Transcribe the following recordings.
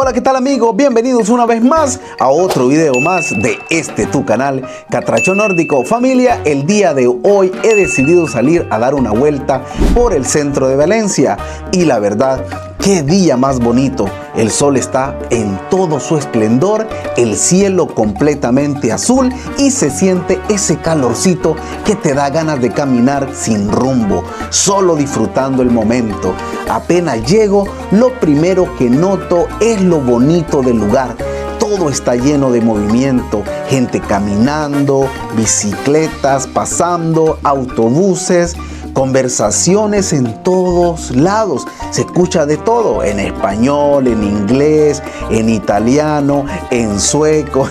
Hola, ¿qué tal amigos? Bienvenidos una vez más a otro video más de tu canal Catracho Nórdico. Familia, el día de hoy he decidido salir a dar una vuelta por el centro de Valencia y la verdad, qué día más bonito. El sol está en todo su esplendor, el cielo completamente azul y se siente ese calorcito que te da ganas de caminar sin rumbo, solo disfrutando el momento. Apenas llego, lo primero que noto es lo bonito del lugar. Todo está lleno de movimiento, gente caminando, bicicletas pasando, autobuses, conversaciones en todos lados. Se escucha de todo, en español, en inglés, en italiano, en sueco.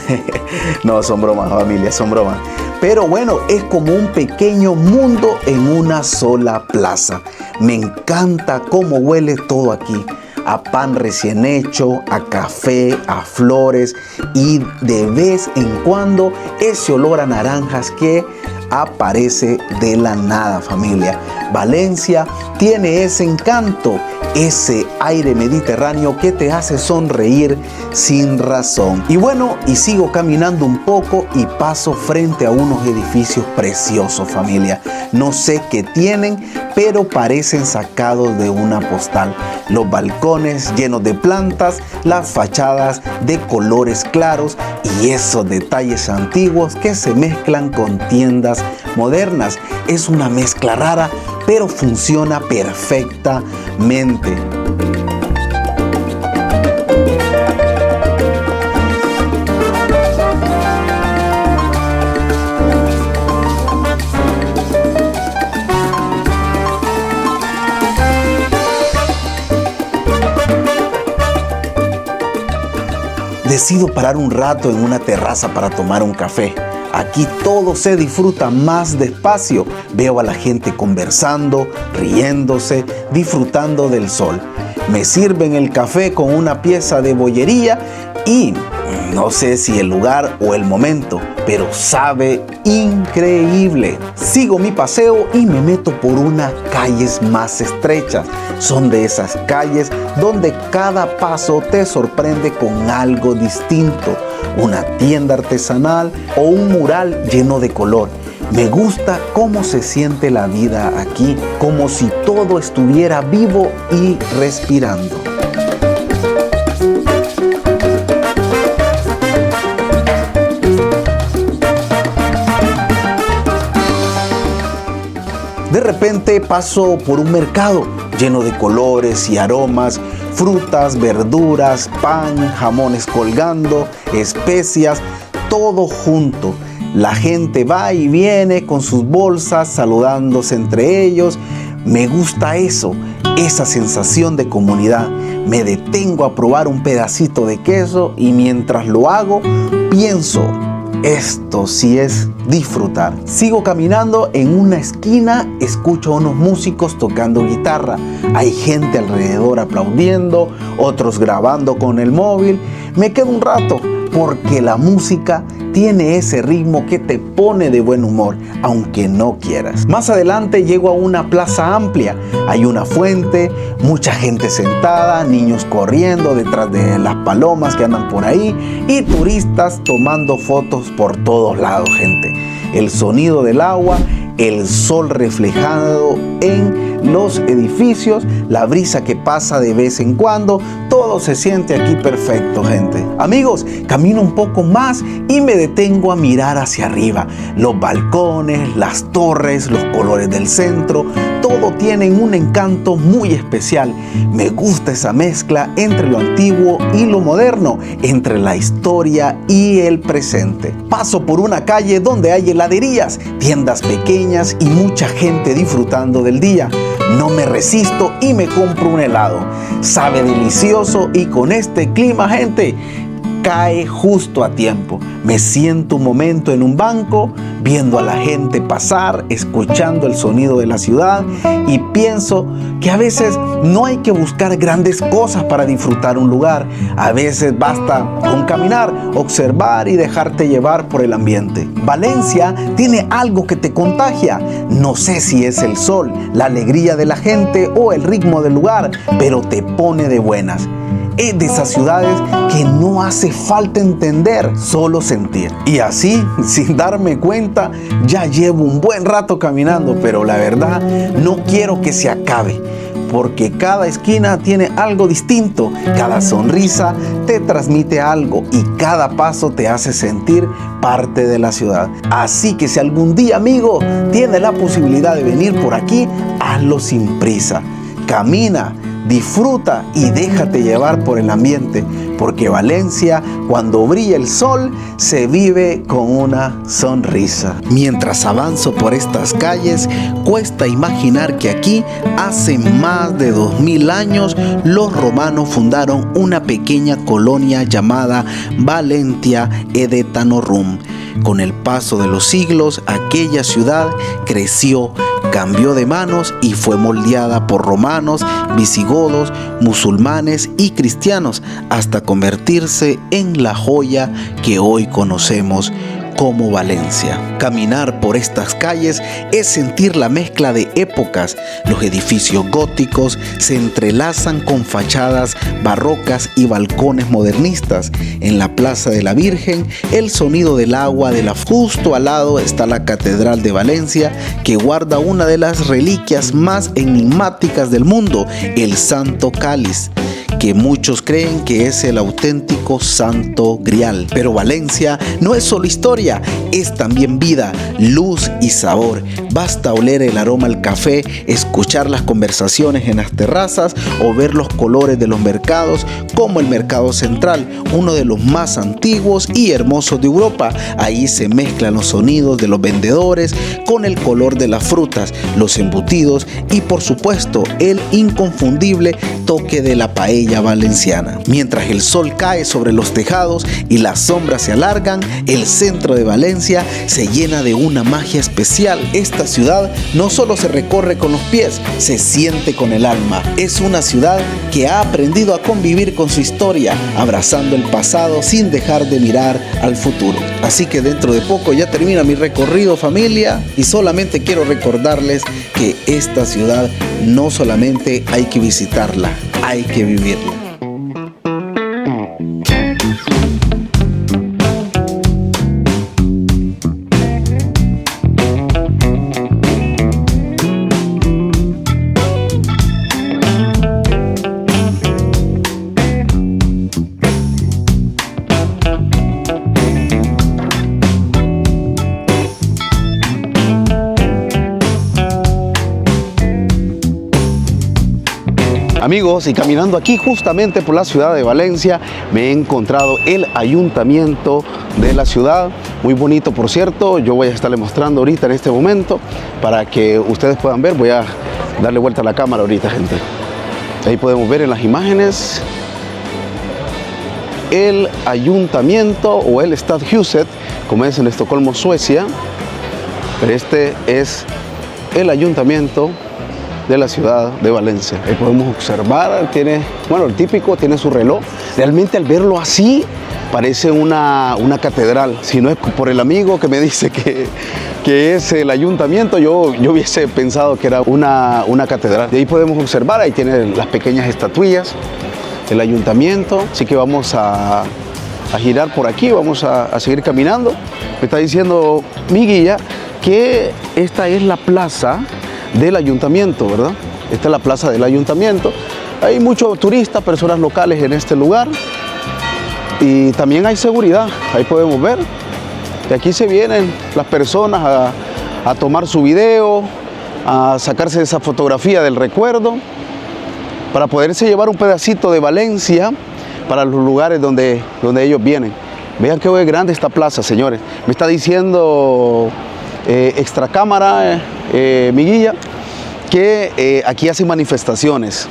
No, son bromas, familia, son bromas. Pero bueno, es como un pequeño mundo en una sola plaza. Me encanta cómo huele todo aquí. A pan recién hecho, a café, a flores y de vez en cuando ese olor a naranjas que aparece de la nada, familia. Valencia tiene ese encanto, ese aire mediterráneo que te hace sonreír sin razón. Y bueno, y sigo caminando un poco y paso frente a unos edificios preciosos, familia. No sé qué tienen, pero parecen sacados de una postal. Los balcones llenos de plantas, las fachadas de colores claros y esos detalles antiguos que se mezclan con tiendas modernas. Es una mezcla rara, pero funciona perfectamente. Decido parar un rato en una terraza para tomar un café. Aquí todo se disfruta más despacio. Veo a la gente conversando, riéndose, disfrutando del sol. Me sirven el café con una pieza de bollería y no sé si el lugar o el momento, pero sabe increíble. Sigo mi paseo y me meto por unas calles más estrechas. Son de esas calles donde cada paso te sorprende con algo distinto. Una tienda artesanal o un mural lleno de color. Me gusta cómo se siente la vida aquí, como si todo estuviera vivo y respirando. De repente paso por un mercado lleno de colores y aromas, frutas, verduras, pan, jamones colgando, especias, todo junto. La gente va y viene con sus bolsas, saludándose entre ellos. Me gusta eso, esa sensación de comunidad. Me detengo a probar un pedacito de queso y mientras lo hago, pienso, esto sí es disfrutar. Sigo caminando en una esquina, escucho a unos músicos tocando guitarra. Hay gente alrededor aplaudiendo, otros grabando con el móvil. Me quedo un rato porque la música tiene ese ritmo que te pone de buen humor, aunque no quieras. Más adelante llego a una plaza amplia. Hay una fuente, mucha gente sentada, niños corriendo detrás de las palomas que andan por ahí y turistas tomando fotos por todos lados, gente. El sonido del agua, el sol reflejado en los edificios, la brisa que pasa de vez en cuando, todo se siente aquí perfecto, gente. Amigos, camino un poco más y me detengo a mirar hacia arriba. Los balcones, las torres, los colores del centro, todo tienen un encanto muy especial. Me gusta esa mezcla entre lo antiguo y lo moderno, entre la historia y el presente. Paso por una calle donde hay heladerías, tiendas pequeñas y mucha gente disfrutando del día. No me resisto y me compro un helado. Sabe delicioso y con este clima, gente, cae justo a tiempo. Me siento un momento en un banco, viendo a la gente pasar, escuchando el sonido de la ciudad y pienso que a veces no hay que buscar grandes cosas para disfrutar un lugar. A veces basta con caminar, observar y dejarte llevar por el ambiente. Valencia tiene algo que te contagia. No sé si es el sol, la alegría de la gente o el ritmo del lugar, pero te pone de buenas. es de esas ciudades que no hace falta entender, solo sentir. Y así, sin darme cuenta, ya llevo un buen rato caminando, pero la verdad no quiero que se acabe, porque cada esquina tiene algo distinto, cada sonrisa te transmite algo y cada paso te hace sentir parte de la ciudad. Así que si algún día, amigo, tienes la posibilidad de venir por aquí, hazlo sin prisa. Camina, disfruta y déjate llevar por el ambiente, porque Valencia, cuando brilla el sol, se vive con una sonrisa. Mientras avanzo por estas calles, cuesta imaginar que aquí, hace más de 2000 años, los romanos fundaron una pequeña colonia llamada Valentia Edetanorum. Con el paso de los siglos, aquella ciudad creció, cambió de manos y fue moldeada por romanos, visigodos, musulmanes y cristianos hasta convertirse en la joya que hoy conocemos como Valencia. Caminar por estas calles es sentir la mezcla de épocas. Los edificios góticos se entrelazan con fachadas barrocas y balcones modernistas. En la Plaza de la Virgen, el sonido del agua de la justo al lado está la Catedral de Valencia, que guarda una de las reliquias más enigmáticas del mundo, el Santo Cáliz, que muchos creen que es el auténtico Santo Grial. Pero Valencia no es solo historia, es también vida, luz y sabor. Basta oler el aroma al café, escuchar las conversaciones en las terrazas o ver los colores de los mercados, como el Mercado Central, uno de los más antiguos y hermosos de Europa. Ahí se mezclan los sonidos de los vendedores con el color de las frutas, los embutidos y, por supuesto, el inconfundible toque de la paella valenciana. Mientras el sol cae sobre los tejados y las sombras se alargan, el centro de Valencia se llena de una magia especial. Esta ciudad no solo se recorre con los pies, se siente con el alma. Es una ciudad que ha aprendido a convivir con su historia, abrazando el pasado sin dejar de mirar al futuro. Así que dentro de poco ya termina mi recorrido, familia, y solamente quiero recordarles que esta ciudad no solamente hay que visitarla, hay que vivirla. Amigos, y caminando aquí justamente por la ciudad de Valencia, me he encontrado el ayuntamiento de la ciudad, muy bonito por cierto. Yo voy a estarle mostrando ahorita en este momento para que ustedes puedan ver. Voy a darle vuelta a la cámara ahorita, gente. Ahí podemos ver en las imágenes el ayuntamiento o el Stadshuset, como es en Estocolmo, Suecia. Pero este es el ayuntamiento de la ciudad de Valencia. Ahí podemos observar, tiene, bueno, el típico, tiene su reloj. Realmente al verlo así, parece una catedral. Si no es por el amigo que me dice que es el ayuntamiento, yo hubiese pensado que era una catedral. De ahí podemos observar, ahí tiene las pequeñas estatuillas del ayuntamiento. Así que vamos a girar por aquí, vamos a seguir caminando. Me está diciendo mi guía que esta es la plaza del ayuntamiento, ¿verdad? Esta es la plaza del ayuntamiento. Hay muchos turistas, personas locales en este lugar y también hay seguridad. Ahí podemos ver que aquí se vienen las personas a tomar su video, a sacarse esa fotografía del recuerdo para poderse llevar un pedacito de Valencia para los lugares donde ellos vienen. Vean qué grande esta plaza, señores. Me está diciendo extra cámara, mi guía, que aquí hacen manifestaciones.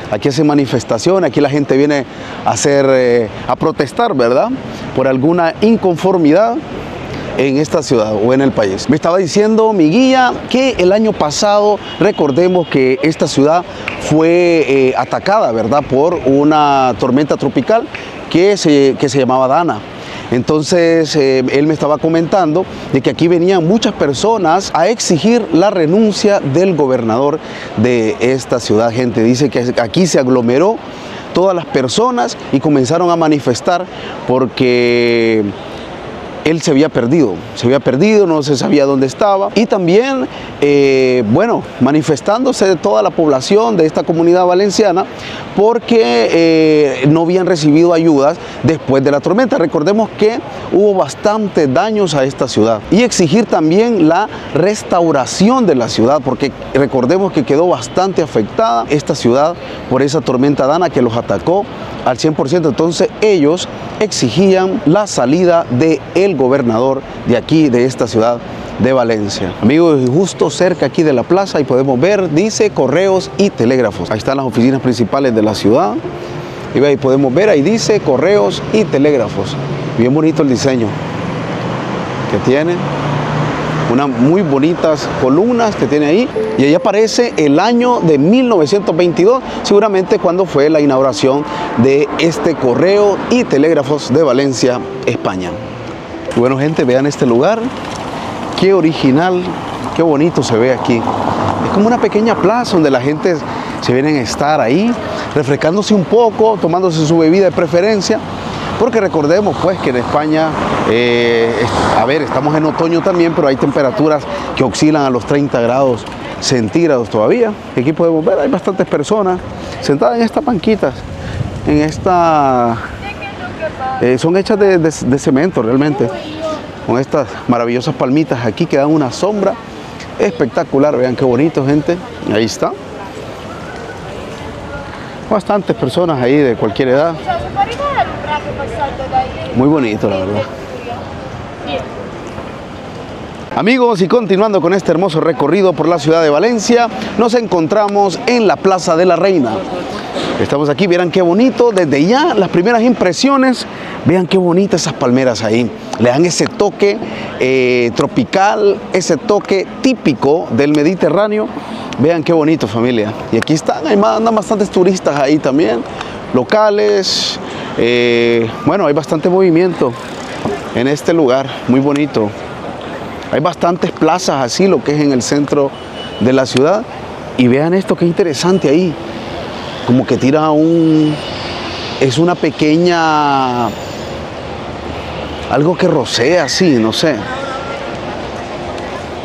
Aquí hacen manifestaciones, aquí la gente viene a protestar, ¿verdad? Por alguna inconformidad en esta ciudad o en el país. Me estaba diciendo mi guía que el año pasado, recordemos que esta ciudad fue atacada, ¿verdad? Por una tormenta tropical que se llamaba Dana. Entonces él me estaba comentando de que aquí venían muchas personas a exigir la renuncia del gobernador de esta ciudad. Gente, dice que aquí se aglomeró todas las personas y comenzaron a manifestar porque él se había perdido, no se sabía dónde estaba. Y también, bueno, manifestándose de toda la población de esta comunidad valenciana porque no habían recibido ayudas después de la tormenta. Recordemos que hubo bastantes daños a esta ciudad. Y exigir también la restauración de la ciudad, porque recordemos que quedó bastante afectada esta ciudad por esa tormenta Dana que los atacó al 100%. Entonces ellos exigían la salida del gobernador de aquí, de esta ciudad de Valencia. Amigos, justo cerca aquí de la plaza y podemos ver, dice correos y telégrafos. Ahí están las oficinas principales de la ciudad. Y ahí podemos ver, ahí dice correos y telégrafos. Bien bonito el diseño que tiene. Unas muy bonitas columnas que tiene ahí. Y ahí aparece el año de 1922, seguramente cuando fue la inauguración de este correo y telégrafos de Valencia, España. Y bueno, gente, vean este lugar. Qué original, qué bonito se ve aquí. Es como una pequeña plaza donde la gente se viene a estar ahí, refrescándose un poco, tomándose su bebida de preferencia. Porque recordemos pues que en España, a ver, estamos en otoño también, pero hay temperaturas que oscilan a los 30 grados centígrados todavía. Aquí podemos ver, hay bastantes personas sentadas en estas banquitas, en esta... son hechas de cemento realmente, con estas maravillosas palmitas aquí que dan una sombra espectacular. Vean qué bonito, gente, ahí está. Bastantes personas ahí de cualquier edad. Muy bonito, la verdad. Amigos, y continuando con este hermoso recorrido por la ciudad de Valencia, nos encontramos en la Plaza de la Reina. Estamos aquí, verán qué bonito, desde ya las primeras impresiones, vean qué bonitas esas palmeras ahí. Le dan ese toque tropical, ese toque típico del Mediterráneo. Vean qué bonito, familia. Y aquí están, andan bastantes turistas ahí también, locales. Bueno, hay bastante movimiento en este lugar, muy bonito. Hay bastantes plazas así, lo que es en el centro de la ciudad. Y vean esto, qué interesante ahí. Como que tira es una pequeña... algo que rocea así, no sé.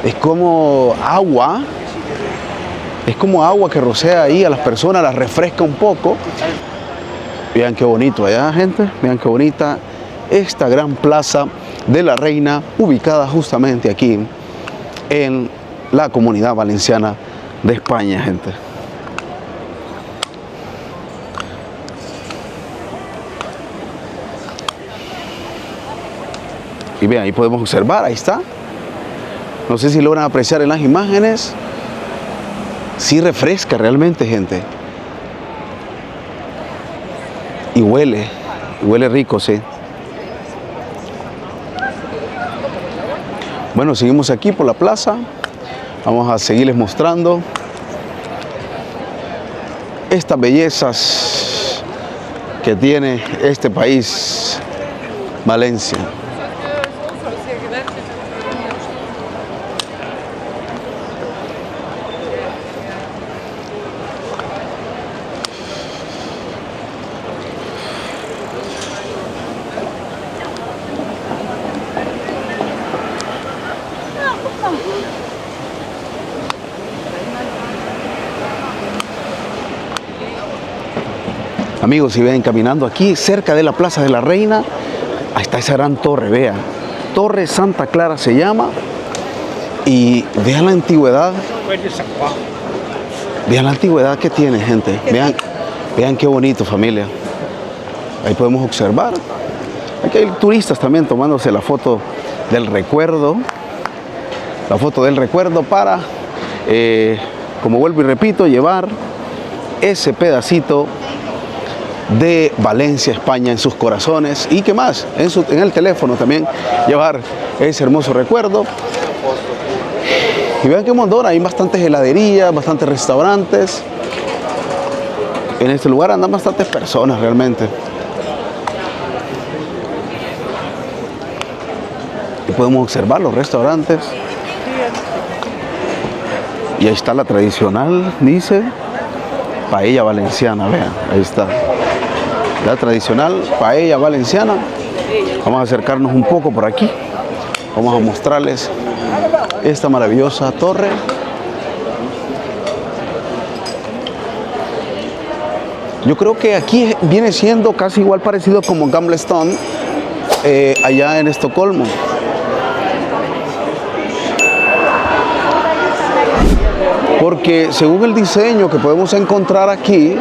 Es como agua. Es como agua que rocea ahí a las personas, las refresca un poco. Vean qué bonito allá, gente. Vean qué bonita esta gran Plaza de la Reina, ubicada justamente aquí en la Comunidad Valenciana de España, gente. Y vean, ahí podemos observar, ahí está. No sé si logran apreciar en las imágenes. Sí refresca realmente, gente. Y huele rico, sí. Bueno, seguimos aquí por la plaza. Vamos a seguirles mostrando estas bellezas que tiene este país, Valencia. Amigos, si ven caminando aquí cerca de la Plaza de la Reina, ahí está esa gran torre, vean. Torre Santa Clara se llama. Y vean la antigüedad. Vean la antigüedad que tiene, gente. Vean qué bonito, familia. Ahí podemos observar. Aquí hay turistas también tomándose la foto del recuerdo. La foto del recuerdo para, como vuelvo y repito, llevar ese pedacito de Valencia, España en sus corazones. Y qué más, en el teléfono también llevar ese hermoso recuerdo. Y vean qué mondona, hay bastantes heladerías, bastantes restaurantes. En este lugar andan bastantes personas realmente. Y podemos observar los restaurantes. Y ahí está la tradicional, dice, paella valenciana, vean, ahí está. la tradicional paella valenciana. Vamos a acercarnos un poco por aquí. Vamos a mostrarles esta maravillosa torre. Yo creo que aquí viene siendo casi igual parecido como Gamlestone, allá en Estocolmo. Porque según el diseño que podemos encontrar aquí,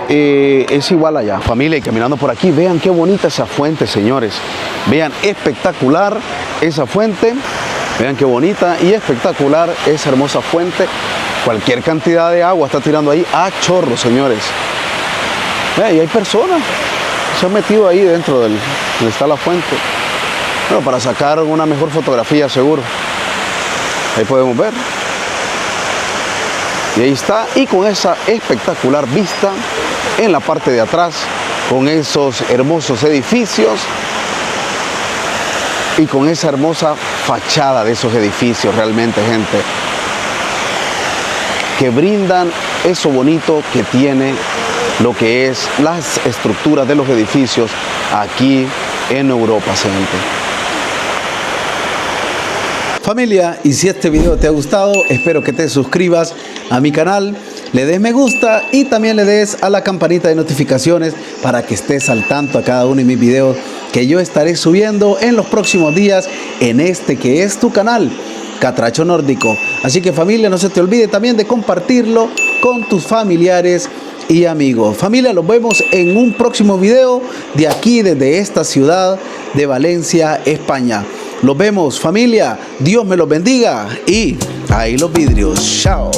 es igual allá. Familia, y caminando por aquí, vean qué bonita esa fuente, señores. Vean, espectacular esa fuente. Vean qué bonita y espectacular esa hermosa fuente. Cualquier cantidad de agua está tirando ahí a chorro, señores. Vean, y hay personas que se han metido ahí dentro donde está la fuente. Bueno, para sacar una mejor fotografía, seguro. Ahí podemos ver. Y ahí está, y con esa espectacular vista en la parte de atrás, con esos hermosos edificios y con esa hermosa fachada de esos edificios, realmente, gente, que brindan eso bonito que tiene lo que es las estructuras de los edificios aquí en Europa, gente. Familia, y si este video te ha gustado, espero que te suscribas a mi canal, le des me gusta y también le des a la campanita de notificaciones para que estés al tanto a cada uno de mis videos que yo estaré subiendo en los próximos días en este que es tu canal, Catracho Nórdico. Así que familia, no se te olvide también de compartirlo con tus familiares y amigos. Familia, los vemos en un próximo video de aquí desde esta ciudad de Valencia, España. Los vemos, familia. Dios me los bendiga y ahí los vidrios. Chao.